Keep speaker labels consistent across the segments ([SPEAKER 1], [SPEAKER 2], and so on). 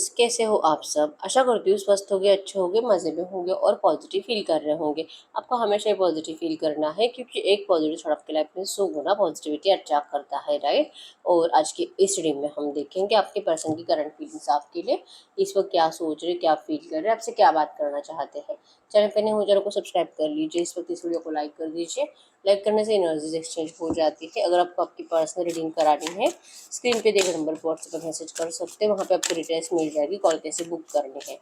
[SPEAKER 1] Friends, कैसे हो आप सब। आशा करती हूँ स्वस्थ होगे, अच्छे होगे, मज़े में होंगे और पॉजिटिव फील कर रहे होंगे। आपको हमेशा ही पॉजिटिव फील करना है, क्योंकि एक पॉजिटिव थॉट आपकी लाइफ में 100 गुना पॉजिटिविटी अट्रैक्ट करता है, राइट। और आज की इस रीडिंग में हम देखेंगे आपके पर्सन की करंट फीलिंग्स आपके लिए, इस वक्त क्या सोच रहे, क्या फील कर रहे हैं, आपसे क्या बात करना चाहते हैं। चैनल पर नहीं हो, चैनल को सब्सक्राइब कर लीजिए। इस वक्त इस वीडियो को लाइक कर दीजिए। लाइक करने से एनर्जीज एक्सचेंज हो जाती है। अगर आपको आपकी पर्सनल रीडिंग करानी है, स्क्रीन पे देखे नंबर पर व्हाट्सएप पर मैसेज कर सकते हैं। वहाँ पे आपको डिटेल्स मिल जाएगी, कॉल कैसे बुक करनी है।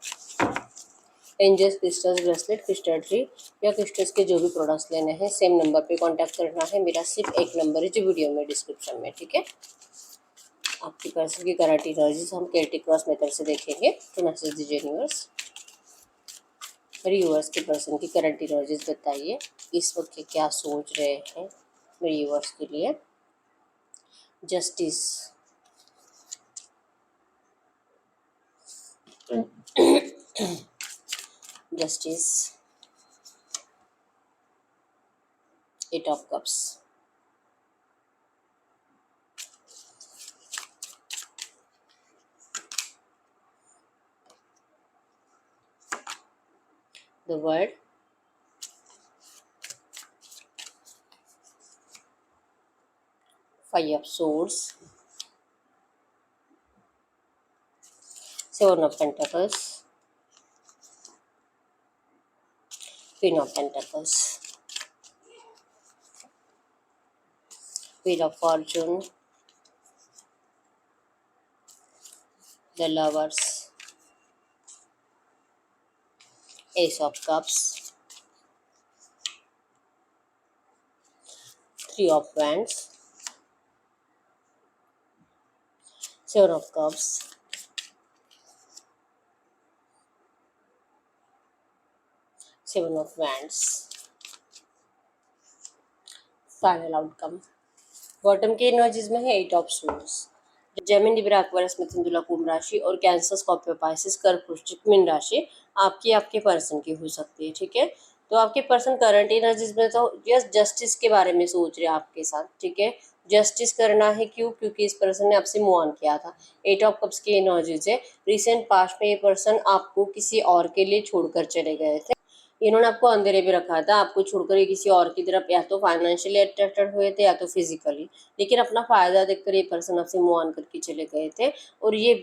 [SPEAKER 1] Angels, crystals, bracelet, crystal tree या क्रिस्टल्स के जो भी प्रोडक्ट्स लेने हैं, सेम नंबर पे कांटेक्ट करना है। मेरा सिर्फ एक नंबर है जो वीडियो में डिस्क्रिप्शन में, ठीक है। आपकी पर्सन की करंट एनर्जीज हम केल्टिक क्रॉस मेथड से देखेंगे। तो मैसेज दीजिए यूनिवर्स। मेरे यूवर्स के पर्सन की करंट एनर्जीज बताइए, इस वक्त ये क्या सोच रहे हैं मेरे यूवर्स के लिए। Justice, justice, eight of cups, the world, five of swords, seven of pentacles, queen of pentacles, wheel of fortune, the lovers, ace of cups, three of wands, seven of cups, seven of wands, final outcome. Bottom के energies में है eight of swords. Gemini, Libra, Aquarius, मिथुन, तुला, कुंभ राशि और cancer, Scorpio, Pisces, कर्क, वृश्चिक, मीन राशि आपके पर्सन की हो सकती है, ठीक है। तो आपके पर्सन करंट एनर्जीज में तो जस्टिस के बारे में सोच रहे हैं आपके साथ, ठीक है। जस्टिस करना है, क्यों? क्योंकि इस पर्सन ने आपसे मूव ऑन किया था। एट ऑफ कप्स की एनर्जीज है। रिसेंट पास्ट में ये पर्सन आपको किसी और के लिए छोड़कर चले गए थे। इन्होंने आपको अंधेरे में रखा था, आपको छोड़कर ये किसी और की तरफ या तो फाइनेंशियली अट्रैक्टेड हुए थे या तो फिजिकली, लेकिन अपना फायदा देखकर ये पर्सन आपसे मूव ऑन करके चले गए थे। और ये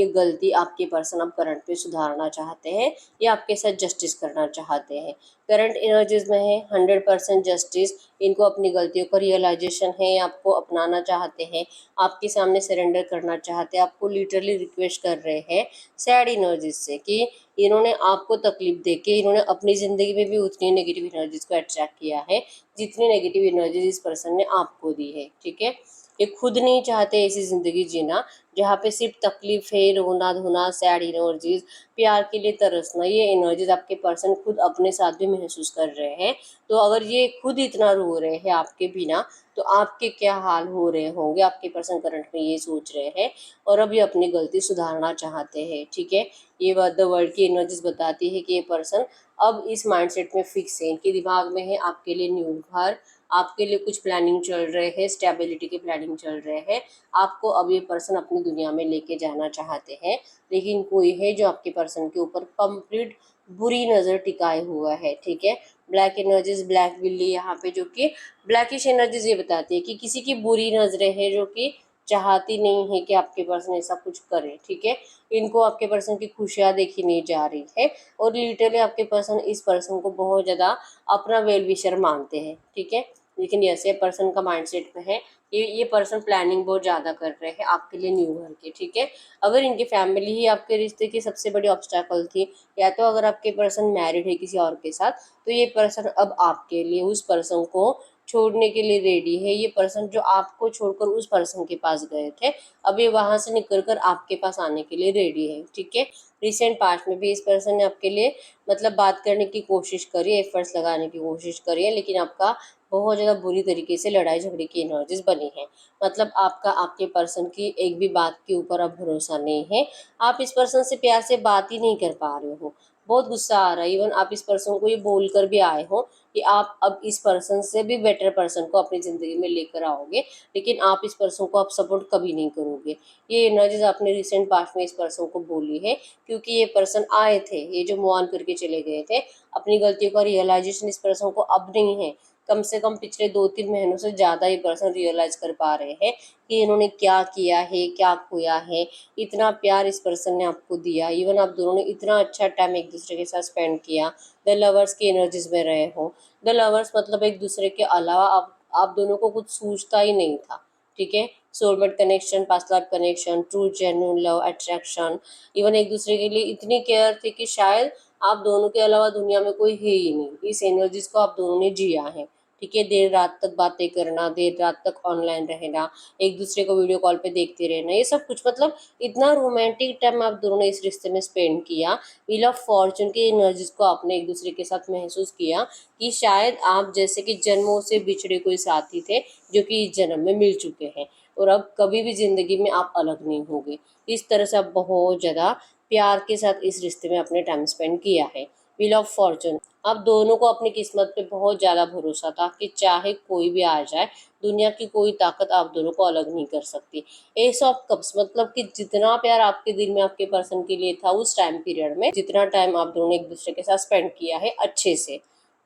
[SPEAKER 1] गलती आपके पर्सन अब करंट पे सुधारना चाहते हैं या आपके साथ जस्टिस करना चाहते हैं। करंट एनर्जीज में है 100% जस्टिस। इनको अपनी गलतियों का रियलाइजेशन है, आपको अपनाना चाहते हैं, आपके सामने सरेंडर करना चाहते हैं, आपको लिटरली रिक्वेस्ट कर रहे हैं सैड एनर्जीज से कि इन्होंने आपको तकलीफ देके इन्होंने अपनी ज़िंदगी में भी उतनी नेगेटिव एनर्जीज को अट्रैक्ट किया है जितनी नेगेटिव एनर्जीज इस पर्सन ने आपको दी है, ठीक है। ये खुद नहीं चाहते ऐसी ज़िंदगी जीना जहाँ पे सिर्फ तकलीफ है, रोना धोना, सैड एनर्जीज, प्यार के लिए तरसना। ये एनर्जीज आपके पर्सन खुद अपने साथ भी महसूस कर रहे हैं। तो अगर ये खुद इतना रो रहे हैं आपके बिना, तो आपके क्या हाल हो रहे होंगे। आपके पर्सन करंट में ये सोच रहे हैं और अब ये अपनी गलती सुधारना चाहते हैं, ठीक है। ये द वर्ल्ड की एनर्जीज बताती है कि ये पर्सन अब इस माइंडसेट में फिक्स है। इनके दिमाग में है आपके लिए न्यू घर, आपके लिए कुछ प्लानिंग चल रहे हैं, स्टेबिलिटी की प्लानिंग चल रहे हैं। आपको अब ये पर्सन अपनी दुनिया में लेके जाना चाहते हैं, लेकिन कोई है जो आपके पर्सन के ऊपर कंप्लीट बुरी नज़र टिकाए हुआ है, ठीक है। ब्लैक एनर्जीज, ब्लैक बिल्ली यहाँ पे, जो कि ब्लैकिश एनर्जीज ये बताती है कि किसी की बुरी नज़रें हैं जो कि चाहती नहीं है कि आपके पर्सन ऐसा कुछ करे, ठीक है। इनको आपके पर्सन की खुशियाँ देखी नहीं जा रही है और लिटरली आपके पर्सन इस पर्सन को बहुत ज़्यादा अपना वेल विशर मानते हैं, ठीक है। लेकिन जैसे पर्सन का माइंडसेट में है ये पर्सन प्लानिंग बहुत ज़्यादा कर रहे हैं आपके लिए न्यू घर की, ठीक है। अगर इनकी फैमिली ही आपके रिश्ते की सबसे बड़ी ऑब्स्टैकल थी, या तो अगर आपके पर्सन मैरिड है किसी और के साथ, तो ये पर्सन अब आपके लिए उस पर्सन को छोड़ने के लिए रेडी है। ये पर्सन जो आपको छोड़कर उस पर्सन के पास गए थे, अब ये वहाँ से निकलकर आपके पास आने के लिए रेडी है, ठीक है। रिसेंट पास्ट में भी इस पर्सन ने आपके लिए मतलब बात करने की कोशिश करी है, एफर्ट्स लगाने की कोशिश करी है, लेकिन आपका बहुत ज़्यादा बुरी तरीके से लड़ाई झगड़े की एनर्जीज बनी है। मतलब आपका आपके पर्सन की एक भी बात के ऊपर अब भरोसा नहीं है। आप इस पर्सन से प्यार से बात ही नहीं कर पा रहे हो। बहुत गुस्सा आ रहा है। इवन आप इस पर्सन को ये बोल कर भी आए हो कि आप अब इस पर्सन से भी बेटर पर्सन को अपनी ज़िंदगी में लेकर आओगे, लेकिन आप इस पर्सन को आप सपोर्ट कभी नहीं करोगे। ये एनर्जीज आपने रिसेंट पास्ट में इस पर्सन को बोली है, क्योंकि ये पर्सन आए थे, ये जो मूव ऑन करके चले गए थे, अपनी गलतियों का रियलाइजेशन इस पर्सन को अब नहीं है। कम से कम पिछले 2-3 महीनों से ज़्यादा ये पर्सन रियलाइज़ कर पा रहे हैं कि इन्होंने क्या किया है, क्या खोया है। इतना प्यार इस पर्सन ने आपको दिया, इवन आप दोनों ने इतना अच्छा टाइम एक दूसरे के साथ स्पेंड किया। द लवर्स की एनर्जीज में रहे हो। द लवर्स मतलब एक दूसरे के अलावा आप दोनों को कुछ सूझता ही नहीं था, ठीक है। Soulmate connection, past life connection, true genuine love, attraction, even एक दूसरे के लिए इतनी केयर थी कि शायद आप दोनों के अलावा दुनिया में कोई है ही नहीं। इस एनर्जीज को आप दोनों ने जिया है, ठीक है। देर रात तक बातें करना, देर रात तक ऑनलाइन रहना, एक दूसरे को वीडियो कॉल पे देखते रहना, ये सब कुछ मतलब इतना रोमांटिक टाइम आप दोनों ने इस रिश्ते में स्पेंड किया। व्हील ऑफ फॉर्चून की एनर्जीज को आपने एक दूसरे के साथ महसूस किया कि शायद आप जैसे कि जन्मों से बिछड़े कोई साथी थे जो कि इस जन्म में मिल चुके हैं, और अब कभी भी जिंदगी में आप अलग नहीं होंगे। इस तरह से आप बहुत ज़्यादा प्यार के साथ इस रिश्ते में अपने टाइम स्पेंड किया है। व्हील ऑफ फॉर्चून, आप दोनों को अपनी किस्मत पे बहुत ज़्यादा भरोसा था कि चाहे कोई भी आ जाए, दुनिया की कोई ताकत आप दोनों को अलग नहीं कर सकती। एस ऑफ कप्स मतलब कि जितना प्यार आपके दिल में आपके पर्सन के लिए था उस टाइम पीरियड में, जितना टाइम आप दोनों ने एक दूसरे के साथ स्पेंड किया है अच्छे से,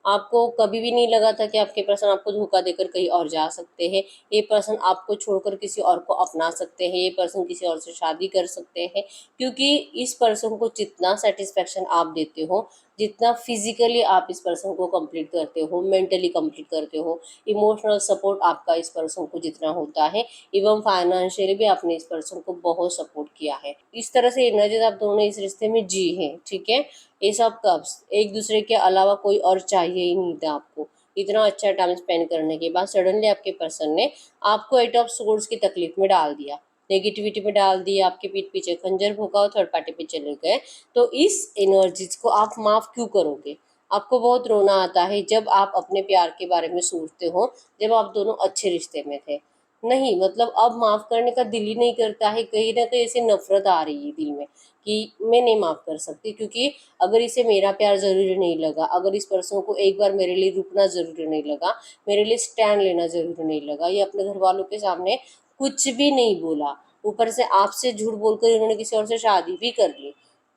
[SPEAKER 1] आपको कभी भी नहीं लगा था कि आपके पर्सन आपको धोखा देकर कहीं और जा सकते हैं। ये पर्सन आपको छोड़कर किसी और को अपना सकते हैं, ये पर्सन किसी और से शादी कर सकते हैं, क्योंकि इस पर्सन को जितना सेटिस्फेक्शन आप देते हो, जितना फिजिकली आप इस पर्सन को कंप्लीट करते हो, मेंटली कंप्लीट करते हो, इमोशनल सपोर्ट आपका इस पर्सन को जितना होता है, एवं फाइनेंशियली भी आपने इस पर्सन को बहुत सपोर्ट किया है। इस तरह से एनर्जीज आप दोनों इस रिश्ते में जी हैं, ठीक है। ये सब कब्स एक दूसरे के अलावा कोई और चाहिए ही नहीं था आपको। इतना अच्छा टाइम स्पेंड करने के बाद सडनली आपके पर्सन ने आपको एट ऑफ सोर्ड्स की तकलीफ में डाल दिया, नेगेटिविटी में डाल दिया, आपके पीठ पीछे खंजर भोंका और थर्ड पार्टी पे चले गए। तो इस एनर्जीज को आप माफ क्यों करोगे? आपको बहुत रोना आता है जब आप अपने प्यार के बारे में सोचते हो, जब आप दोनों अच्छे रिश्ते में थे। नहीं मतलब अब माफ करने का दिल ही नहीं करता है, कहीं ना कहीं ऐसे नफरत आ रही है दिल में कि मैं नहीं माफ कर सकती, क्योंकि अगर इसे मेरा प्यार जरूरी नहीं लगा, अगर इस पर्सन को एक बार मेरे लिए रुकना जरूरी नहीं लगा, मेरे लिए स्टैंड लेना जरूरी नहीं लगा, ये अपने घर वालों के सामने कुछ भी नहीं बोला, ऊपर से आपसे झूठ बोलकर इन्होंने किसी और से शादी भी कर ली,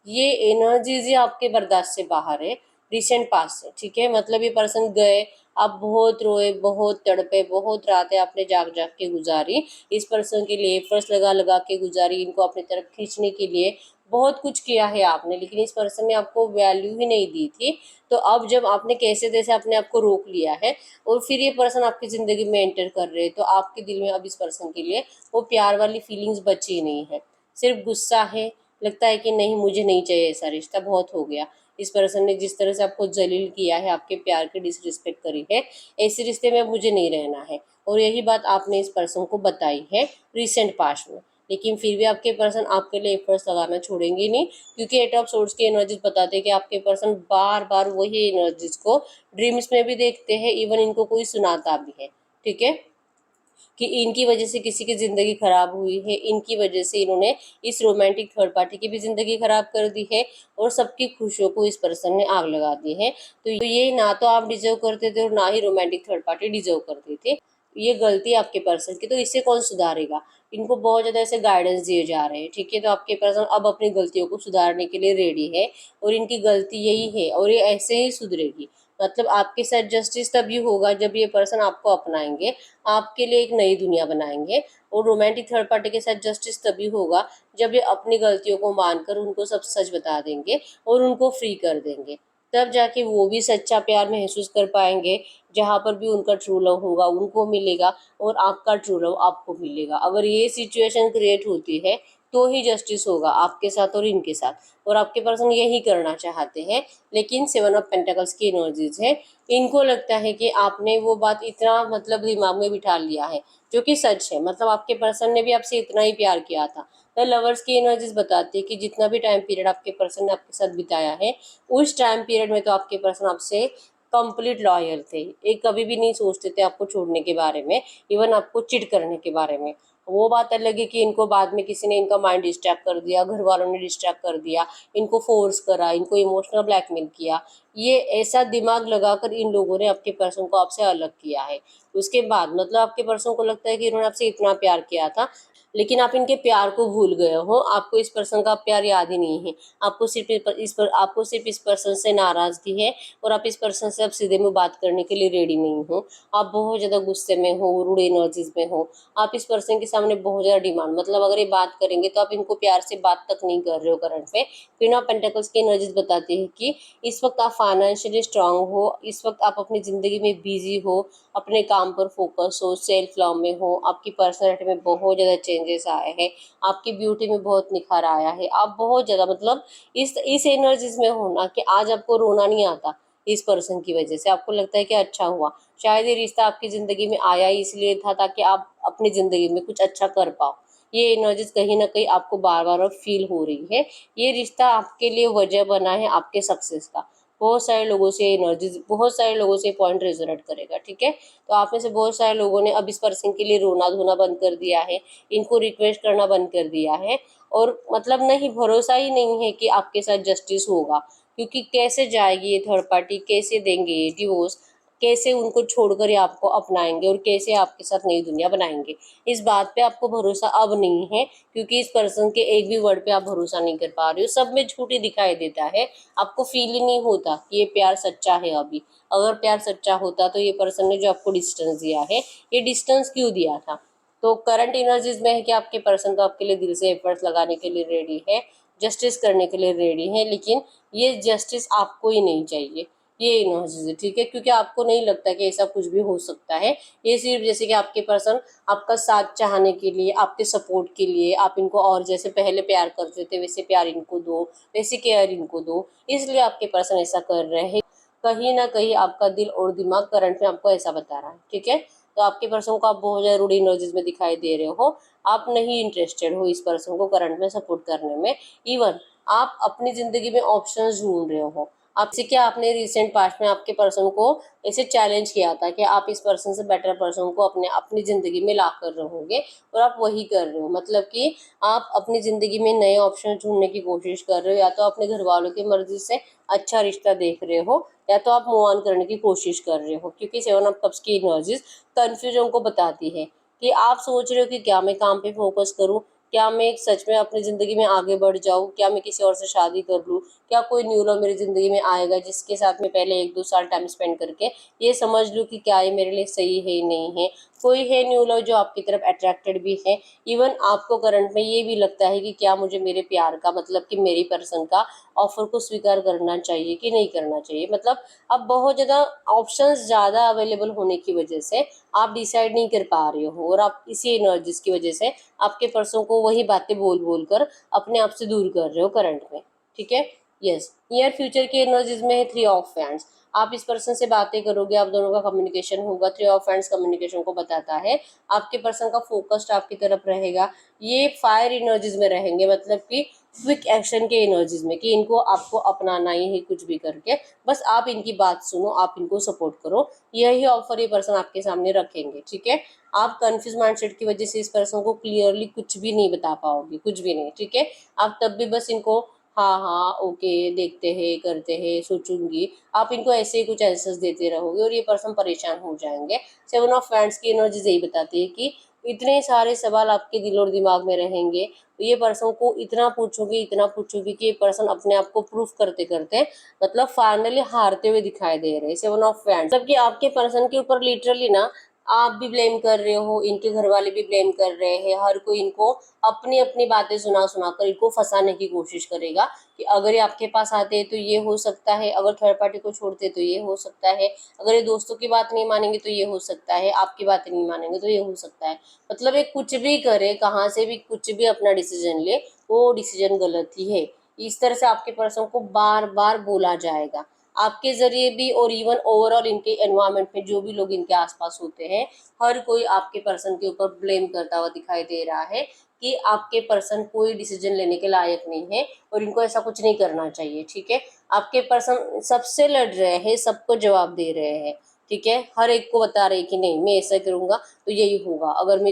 [SPEAKER 1] ये एनर्जीज ही आपके बर्दाश्त से बाहर है रिसेंट पास से, ठीक है। मतलब ये पर्सन गए, आप बहुत रोए, बहुत तड़पे, बहुत रातें आपने जाग जाग के गुजारी, इस पर्सन के लिए एफर्ट्स लगा लगा के गुजारी, इनको अपनी तरफ खींचने के लिए बहुत कुछ किया है आपने, लेकिन इस पर्सन ने आपको वैल्यू ही नहीं दी थी। तो अब जब आपने कैसे तैसे अपने आप को रोक लिया है और फिर ये पर्सन आपकी ज़िंदगी में एंटर कर रहे हैं, तो आपके दिल में अब इस पर्सन के लिए वो प्यार वाली फीलिंग्स बची नहीं है, सिर्फ गुस्सा है। लगता है कि नहीं मुझे नहीं चाहिए ऐसा रिश्ता, बहुत हो गया। इस पर्सन ने जिस तरह से आपको जलील किया है, आपके प्यार की डिसरिस्पेक्ट करी है, ऐसे रिश्ते में अब मुझे नहीं रहना है। और यही बात आपने इस पर्सन को बताई है रिसेंट पास्ट में, लेकिन फिर भी आपके पर्सन आपके लिए एफर्ट्स लगाना छोड़ेंगे नहीं, क्योंकि एट ऑफ सोर्ड्स की एनर्जीज बताते हैं कि आपके पर्सन बार बार वही एनर्जीज को ड्रीम्स में भी देखते हैं, इवन इनको कोई सुनाता भी है, ठीक है, कि इनकी वजह से किसी की ज़िंदगी ख़राब हुई है, इनकी वजह से इन्होंने इस रोमांटिक थर्ड पार्टी की भी ज़िंदगी ख़राब कर दी है, और सबकी खुशियों को इस पर्सन ने आग लगा दी है। तो ये ना तो आप डिजर्व करते थे और ना ही रोमांटिक थर्ड पार्टी डिजर्व करते थे। ये गलती आपके पर्सन की, तो इससे कौन सुधारेगा? इनको बहुत ज़्यादा ऐसे गाइडेंस दिए जा रहे हैं, ठीक है। तो आपके पर्सन अब अपनी गलतियों को सुधारने के लिए रेडी है, और इनकी गलती यही है और ये ऐसे ही सुधरेगी। मतलब आपके साथ जस्टिस तभी होगा जब ये पर्सन आपको अपनाएंगे, आपके लिए एक नई दुनिया बनाएंगे। और रोमांटिक थर्ड पार्टी के साथ जस्टिस तभी होगा जब ये अपनी गलतियों को मानकर उनको सब सच बता देंगे और उनको फ्री कर देंगे। तब जाके वो भी सच्चा प्यार महसूस कर पाएंगे, जहाँ पर भी उनका ट्रू लव होगा उनको मिलेगा, और आपका ट्रू लव आपको मिलेगा। अगर ये सिचुएशन क्रिएट होती है तो ही जस्टिस होगा आपके साथ और इनके साथ, और आपके पर्सन यही करना चाहते हैं। लेकिन 7 ऑफ पेंटाकल्स की एनर्जीज है, इनको लगता है कि आपने वो बात इतना मतलब दिमाग में बिठा लिया है, जो कि सच है। मतलब आपके पर्सन ने भी आपसे इतना ही प्यार किया था। द लवर्स की एनर्जीज बताती है कि जितना भी टाइम पीरियड आपके पर्सन ने आपके साथ बिताया है, उस टाइम पीरियड में तो आपके पर्सन आपसे कंप्लीट लॉयल थे। एक कभी भी नहीं सोचते थे आपको छोड़ने के बारे में, इवन आपको चिट करने के बारे में। वो बात अलग है कि इनको बाद में किसी ने इनका माइंड डिस्ट्रैक्ट कर दिया, घर वालों ने डिस्ट्रैक्ट कर दिया, इनको फोर्स करा, इनको इमोशनल ब्लैकमेल किया, ये ऐसा दिमाग लगाकर इन लोगों ने आपके पर्सन को आपसे अलग किया है। उसके बाद मतलब आपके पर्सन को लगता है कि इन्होंने आपसे इतना प्यार किया था, लेकिन आप इनके प्यार को भूल गए हो, आपको इस पर्सन का प्यार याद ही नहीं है। आपको सिर्फ इस पर्सन से नाराजगी है, और आप इस पर्सन से अब सीधे में बात करने के लिए रेडी नहीं हो। आप बहुत ज़्यादा गुस्से में हो, रूड एनर्जीज में हो। आप इस पर्सन के सामने बहुत ज़्यादा डिमांड, मतलब अगर ये बात करेंगे तो आप इनको प्यार से बात तक नहीं कर रहे हो करंट में। क्वीन ऑफ पेंटिकल्स की एनर्जीज बताती है कि इस वक्त आप फाइनेंशियली स्ट्रांग हो, इस वक्त आप अपनी ज़िंदगी में बिजी हो, अपने काम पर फोकस हो, सेल्फ लव में हो, आपकी पर्सनैलिटी में बहुत ज़्यादा चेंजेस आए हैं, आपकी ब्यूटी में बहुत निखार आया है। आप बहुत ज़्यादा मतलब इस एनर्जीज में हो ना कि आज आपको रोना नहीं आता इस पर्सन की वजह से। आपको लगता है कि अच्छा हुआ, शायद ये रिश्ता आपकी ज़िंदगी में आया ही इसलिए था ताकि आप अपनी ज़िंदगी में कुछ अच्छा कर पाओ। ये एनर्जीज कहीं ना कहीं आपको बार बार फील हो रही है। ये रिश्ता आपके लिए वजह बना है आपके सक्सेस का। बहुत सारे लोगों से पॉइंट रेजोनेट करेगा, ठीक है। तो आप में से बहुत सारे लोगों ने अब इस पर्सन के लिए रोना धोना बंद कर दिया है, इनको रिक्वेस्ट करना बंद कर दिया है, और मतलब नहीं, भरोसा ही नहीं है कि आपके साथ जस्टिस होगा। क्योंकि कैसे जाएगी ये थर्ड पार्टी, कैसे देंगे ये डिवोर्स, कैसे उनको छोड़कर ये आपको अपनाएंगे, और कैसे आपके साथ नई दुनिया बनाएंगे, इस बात पे आपको भरोसा अब नहीं है। क्योंकि इस पर्सन के एक भी वर्ड पे आप भरोसा नहीं कर पा रहे हो, सब में झूठ ही दिखाई देता है। आपको फील ही नहीं होता कि ये प्यार सच्चा है अभी। अगर प्यार सच्चा होता तो ये पर्सन ने जो आपको डिस्टेंस दिया है, ये डिस्टेंस क्यों दिया था। तो करंट एनर्जीज में है कि आपके पर्सन तो आपके लिए दिल से एफर्ट्स लगाने के लिए रेडी है, जस्टिस करने के लिए रेडी है, लेकिन ये जस्टिस आपको ही नहीं चाहिए। ये एनर्जीज है, ठीक है। क्योंकि आपको नहीं लगता कि ऐसा कुछ भी हो सकता है। ये सिर्फ जैसे कि आपके पर्सन आपका साथ चाहने के लिए, आपके सपोर्ट के लिए, आप इनको और जैसे पहले प्यार करते थे वैसे प्यार इनको दो, वैसे केयर इनको दो, इसलिए आपके पर्सन ऐसा कर रहे हैं। कहीं ना कहीं आपका दिल और दिमाग करंट में आपको ऐसा बता रहा है, ठीक है। तो आपके पर्सन को आप बहुत ज़्यादा रूड एनर्जीज में दिखाई दे रहे हो। आप नहीं इंटरेस्टेड हो इस पर्सन को करंट में सपोर्ट करने में। इवन आप अपनी ज़िंदगी में ऑप्शंस ढूंढ रहे हो। आपसे क्या, आपने रिसेंट पास्ट में आपके पर्सन को ऐसे चैलेंज किया था कि आप इस पर्सन से बेटर पर्सन को अपनी ज़िंदगी में ला कर रहोगे, और आप वही कर रहे हो। मतलब कि आप अपनी ज़िंदगी में नए ऑप्शन ढूंढने की कोशिश कर रहे हो, या तो अपने घर वालों की मर्जी से अच्छा रिश्ता देख रहे हो, या तो आप मूव ऑन करने की कोशिश कर रहे हो। क्योंकि सेवन ऑफ कप्स की एनर्जीज कन्फ्यूजन को बताती है कि आप सोच रहे हो कि क्या मैं काम पे फोकस करूं, क्या मैं सच में अपनी ज़िंदगी में आगे बढ़ जाऊं, क्या मैं किसी और से शादी कर लूं, क्या कोई न्यू लव मेरी ज़िंदगी में आएगा जिसके साथ मैं पहले 1-2 साल टाइम स्पेंड करके ये समझ लूं कि क्या ये मेरे लिए सही है नहीं है। कोई है न्यू लव जो आपकी तरफ अट्रैक्टेड भी है। इवन आपको करंट में ये भी लगता है कि क्या मुझे मेरे प्यार का, मतलब कि मेरी पर्सन का ऑफर को स्वीकार करना चाहिए कि नहीं करना चाहिए। मतलब अब बहुत ज़्यादा ऑप्शंस ज़्यादा अवेलेबल होने की वजह से आप डिसाइड नहीं कर पा रहे हो, और आप इसी एनर्जीज की वजह से आपके पर्सन को वही बातें बोल बोल कर अपने आप से दूर कर रहे हो करंट में, ठीक है। यस, नियर फ्यूचर की एनर्जीज में है 3 ऑफ हैंड्स। आप इस पर्सन से बातें करोगे, आप दोनों का कम्युनिकेशन होगा। 3 ऑफ हैंड्स कम्युनिकेशन को बताता है। आपके पर्सन का फोकस्ड आपकी तरफ रहेगा। ये फायर एनर्जीज में रहेंगे, मतलब कि क्विक एक्शन के एनर्जीज में, कि इनको आपको अपनाना ही है कुछ भी करके। बस आप इनकी बात सुनो, आप इनको सपोर्ट करो, यही ऑफर ये पर्सन आपके सामने रखेंगे, ठीक है। आप कंफ्यूज माइंडसेट की वजह से इस पर्सन को क्लियरली कुछ भी नहीं बता पाओगे, कुछ भी नहीं, ठीक है। आप तब भी बस इनको हाँ हाँ ओके, देखते हैं, करते हैं, सोचूंगी, आप इनको ऐसे ही कुछ आंसर्स देते रहोगे, और ये पर्सन परेशान हो जाएंगे। 7 ऑफ हैंड्स की एनर्जीज यही बताती है कि इतने सारे सवाल आपके दिल और दिमाग में रहेंगे, तो ये पर्सन को इतना पूछोगे कि ये पर्सन अपने आप को प्रूफ करते करते मतलब फाइनली हारते हुए दिखाई दे रहे हैं। 7 ऑफ हैंड्स मतलब कि आपके पर्सन के ऊपर लिटरली ना आप भी ब्लेम कर रहे हो, इनके घर वाले भी ब्लेम कर रहे हैं, हर कोई इनको अपनी अपनी बातें सुना सुना कर इनको फंसाने की कोशिश करेगा कि अगर ये आपके पास आते हैं तो ये हो सकता है, अगर थर्ड पार्टी को छोड़ते तो ये हो सकता है, अगर ये दोस्तों की बात नहीं मानेंगे तो ये हो सकता है, आपकी बातें नहीं मानेंगे तो ये हो सकता है। मतलब ये कुछ भी करे, कहाँ से भी कुछ भी अपना डिसीजन ले, वो डिसीजन गलत ही है। इस तरह से आपके पर्सन को बार बार बोला जाएगा आपके जरिए भी, और इवन ओवरऑल इनके एनवायरनमेंट में जो भी लोग इनके आसपास होते हैं, हर कोई आपके पर्सन के ऊपर ब्लेम करता हुआ दिखाई दे रहा है कि आपके पर्सन कोई डिसीजन लेने के लायक नहीं है, और इनको ऐसा कुछ नहीं करना चाहिए, ठीक है। आपके पर्सन सबसे लड़ रहे हैं, सबको जवाब दे रहे हैं, ठीक है, हर एक को बता रहे कि नहीं मैं ऐसा करूंगा तो यही होगा, अगर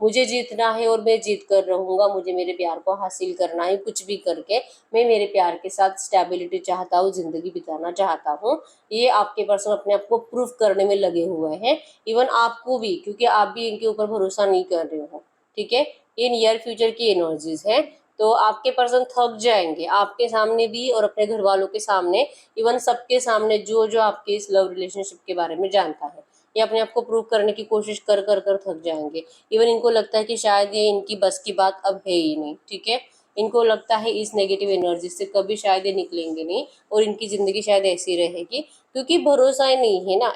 [SPEAKER 1] मुझे जीतना है और मैं जीत कर रहूंगा, मुझे मेरे प्यार को हासिल करना है, कुछ भी करके मैं मेरे प्यार के साथ स्टेबिलिटी चाहता हूँ, जिंदगी बिताना चाहता हूँ। ये आपके पर्सन अपने आप को प्रूफ करने में लगे हुए हैं, इवन आपको भी, क्योंकि आप भी इनके ऊपर भरोसा नहीं कर रहे हो। ठीक है, ये नियर फ्यूचर की एनर्जीज है, तो आपके पर्सन थक जाएंगे आपके सामने भी और अपने घर वालों के सामने, इवन सबके सामने, जो जो आपके इस लव रिलेशनशिप के बारे में जानता है, ये अपने आप को प्रूव करने की कोशिश कर कर कर थक जाएंगे। इवन इनको लगता है कि शायद ये इनकी बस की बात अब है ही नहीं। ठीक है, इनको लगता है इस नेगेटिव एनर्जी से कभी शायद ये निकलेंगे नहीं और इनकी जिंदगी शायद ऐसी रहेगी, क्योंकि भरोसा ही नहीं है ना।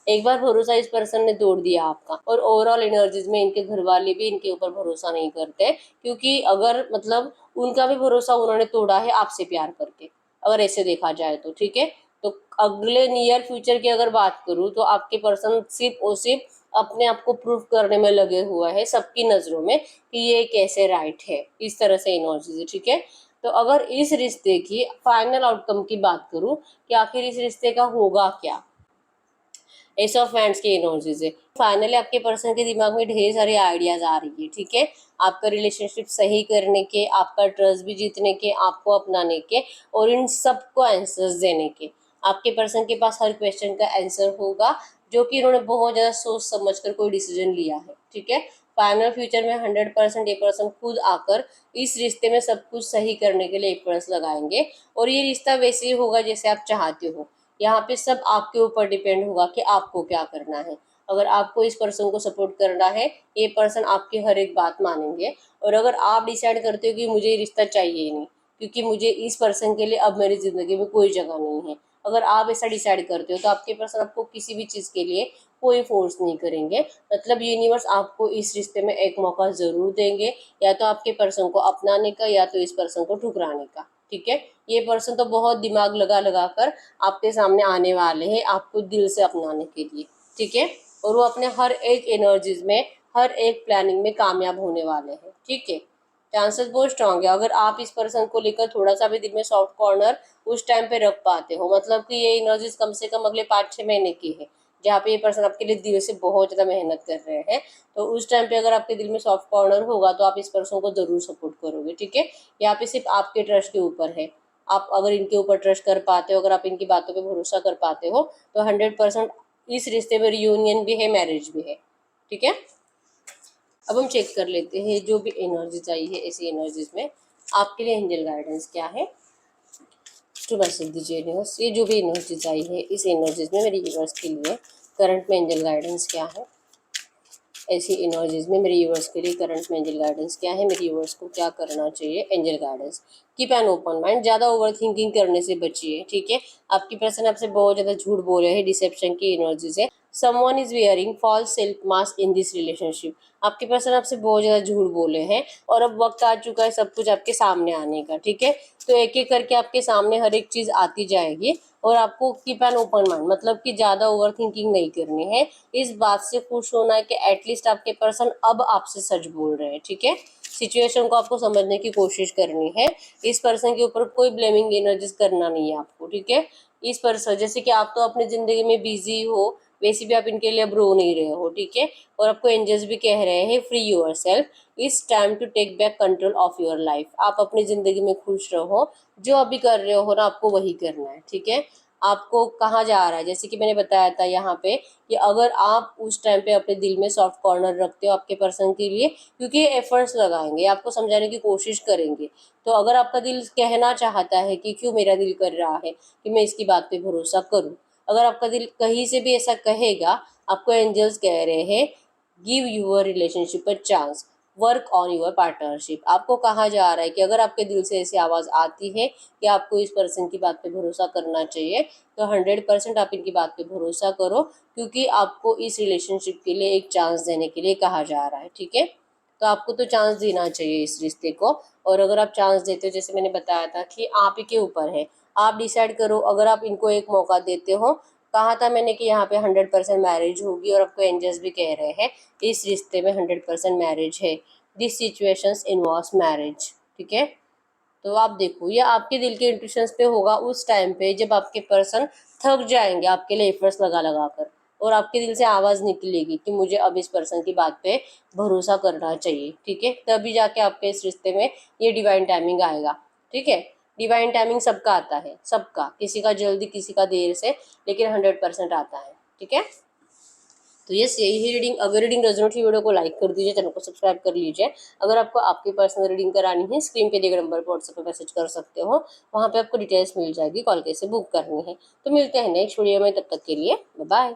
[SPEAKER 1] एक बार भरोसा इस पर्सन ने तोड़ दिया आपका, और ओवरऑल एनर्जीज में इनके घर वाले भी इनके ऊपर भरोसा नहीं करते, क्योंकि अगर मतलब उनका भी भरोसा उन्होंने तोड़ा है आपसे प्यार करके, अगर ऐसे देखा जाए तो। ठीक है, तो अगले नियर फ्यूचर की अगर बात करूँ तो आपके पर्सन सिर्फ और सिर्फ अपने आप को प्रूव करने में लगे हुआ है सबकी नजरों में कि ये कैसे राइट है, इस तरह से एनर्जी है। ठीक है, तो अगर इस रिश्ते की फाइनल आउटकम की बात करूं कि आखिर इस रिश्ते का होगा क्या, एस ऑफ हैंड्स की एनर्जीज है। फाइनली आपके पर्सन के दिमाग में ढेर सारे आइडियाज आ रही है। ठीक है, आपका रिलेशनशिप सही करने के, आपका ट्रस्ट भी जीतने के, आपको अपनाने के, और इन सबको आंसर्स देने के। आपके पर्सन के पास हर क्वेश्चन का आंसर होगा, जो कि इन्होंने बहुत ज़्यादा सोच समझ कर कोई डिसीजन लिया है। ठीक है, फाइनल फ्यूचर में 100% ये पर्सन खुद आकर इस रिश्ते में सब कुछ सही करने के लिए एफर्ट्स लगाएंगे, और ये रिश्ता वैसे ही होगा जैसे आप चाहते हो। यहाँ पे सब आपके ऊपर डिपेंड होगा कि आपको क्या करना है। अगर आपको इस पर्सन को सपोर्ट करना है, ये पर्सन आपकी हर एक बात मानेंगे, और अगर आप डिसाइड करते हो कि मुझे ये रिश्ता चाहिए ही नहीं, क्योंकि मुझे इस पर्सन के लिए अब मेरी जिंदगी में कोई जगह नहीं है, अगर आप ऐसा डिसाइड करते हो तो आपके पर्सन आपको किसी भी चीज़ के लिए कोई फोर्स नहीं करेंगे। मतलब यूनिवर्स आपको इस रिश्ते में एक मौका जरूर देंगे, या तो आपके पर्सन को अपनाने का या तो इस पर्सन को ठुकराने का। ठीक है, ये पर्सन तो बहुत दिमाग लगा लगा कर आपके सामने आने वाले हैं आपको दिल से अपनाने के लिए। ठीक है, और वो अपने हर एक एनर्जीज में, हर एक प्लानिंग में कामयाब होने वाले हैं। ठीक है, चांसेस बहुत स्ट्रांग है। अगर आप इस पर्सन को लेकर थोड़ा सा भी दिल में सॉफ्ट कॉर्नर उस टाइम पे रख पाते हो, मतलब कि ये एनर्जीज कम से कम अगले 5-6 महीने की है, जहाँ पे ये पर्सन आपके लिए दिल से बहुत ज़्यादा मेहनत कर रहे हैं, तो उस टाइम पे अगर आपके दिल में सॉफ्ट कॉर्नर होगा तो आप इस पर्सन को जरूर सपोर्ट करोगे। ठीक है, यहाँ पे सिर्फ आपके ट्रस्ट के ऊपर है। आप अगर इनके ऊपर ट्रस्ट कर पाते हो, अगर आप इनकी बातों पे भरोसा कर पाते हो, तो 100% इस रिश्ते में रियूनियन भी है, मैरिज भी है। ठीक है, अब हम चेक कर लेते हैं जो भी एनर्जीज आई है ऐसी एनर्जीज में आपके लिए एंजल गाइडेंस क्या है। टू मैसेज दीजिए यूनिवर्स, ये जो भी एनर्जीज आई है इस एनर्जीज में मेरे यूनिवर्स के लिए करंट में एंजल गाइडेंस क्या है। ऐसी एनर्जीज में मेरे यूवर्स के लिए करंट में एंजल गाइडेंस क्या है, मेरे यूवर्स को क्या करना चाहिए। Angel guidance, keep an open mind, ज़्यादा ओवर थिंकिंग करने से बचिए। ठीक है, आपकी पर्सन आपसे बहुत ज़्यादा झूठ बोल रहे हैं, डिसेप्शन की एनर्जीज है। Someone is wearing false self mask in this relationship, आपके पर्सन आपसे बहुत ज़्यादा झूठ बोले हैं और अब वक्त आ चुका है सब कुछ आपके सामने आने का। ठीक है, तो एक एक करके आपके सामने हर एक चीज़ आती जाएगी, और आपको कीप एन ओपन माइंड, मतलब कि ज़्यादा ओवर थिंकिंग नहीं करनी है। इस बात से खुश होना है कि एटलीस्ट आपके पर्सन अब आपसे सच बोल रहे हैं। ठीक है, सिचुएशन को आपको समझने की कोशिश करनी है, इस पर्सन के ऊपर कोई ब्लेमिंग एनर्जीज करना नहीं है आपको। ठीक है, इस पर्सन, जैसे कि आप तो अपनी जिंदगी में बिजी हो, वैसे भी आप इनके लिए अब रो नहीं रहे हो। ठीक है, और आपको एंजल्स भी कह रहे हैं free yourself, it's time to take back control of your life. आप अपनी जिंदगी में खुश रहो, जो अभी कर रहे हो ना आपको वही करना है। ठीक है, आपको कहाँ जा रहा है, जैसे कि मैंने बताया था यहाँ पे कि अगर आप उस टाइम पे अपने दिल में सॉफ्ट कॉर्नर रखते हो आपके पर्सन के लिए, क्योंकि ये एफर्ट्स लगाएंगे, आपको समझाने की कोशिश करेंगे, तो अगर आपका दिल कहना चाहता है कि क्यों मेरा दिल कर रहा है कि मैं इसकी बात पे भरोसा करूं, अगर आपका दिल कहीं से भी ऐसा कहेगा, आपको एंजल्स कह रहे हैं give your relationship a chance, work on your partnership. आपको कहा जा रहा है कि अगर आपके दिल से ऐसी आवाज़ आती है कि आपको इस पर्सन की बात पे भरोसा करना चाहिए, तो 100% आप इनकी बात पे भरोसा करो, क्योंकि आपको इस रिलेशनशिप के लिए एक चांस देने के लिए कहा जा रहा है। ठीक है, तो आपको तो चांस देना चाहिए इस रिश्ते को, और अगर आप चांस देते हो, जैसे मैंने बताया था कि आप ही के ऊपर है, आप डिसाइड करो। अगर आप इनको एक मौका देते हो, कहा था मैंने कि यहाँ पे 100% मैरिज होगी, और आपको एंजल्स भी कह रहे हैं इस रिश्ते में 100% मैरिज है, दिस सिचुएशंस इन्वॉल्व्स मैरिज। ठीक है, तो आप देखो ये आपके दिल के इंट्यूशंस पे होगा उस टाइम पे जब आपके पर्सन थक जाएंगे आपके लिए एफर्ट्स लगा लगा कर, और आपके दिल से आवाज़ निकलेगी कि मुझे अब इस पर्सन की बात पे भरोसा करना चाहिए। ठीक है, तभी जाके आपके इस रिश्ते में ये डिवाइन टाइमिंग आएगा। ठीक है, डिवाइन टाइमिंग सबका आता है, सबका, किसी का जल्दी किसी का देर से, लेकिन 100% आता है। ठीक है, तो यस, यही है रीडिंग। अगर रीडिंग रेजोनेट हुई वीडियो को लाइक कर दीजिए, चैनल को सब्सक्राइब कर लीजिए। अगर आपको आपकी पर्सनल रीडिंग करानी है, स्क्रीन पे दिए गए नंबर पर व्हाट्सएप पे मैसेज कर सकते हो, वहाँ पे आपको डिटेल्स मिल जाएगी, कॉल कैसे बुक करनी है। तो मिलते हैं नेक्स्ट वीडियो में, तब तक के लिए बाय बाय।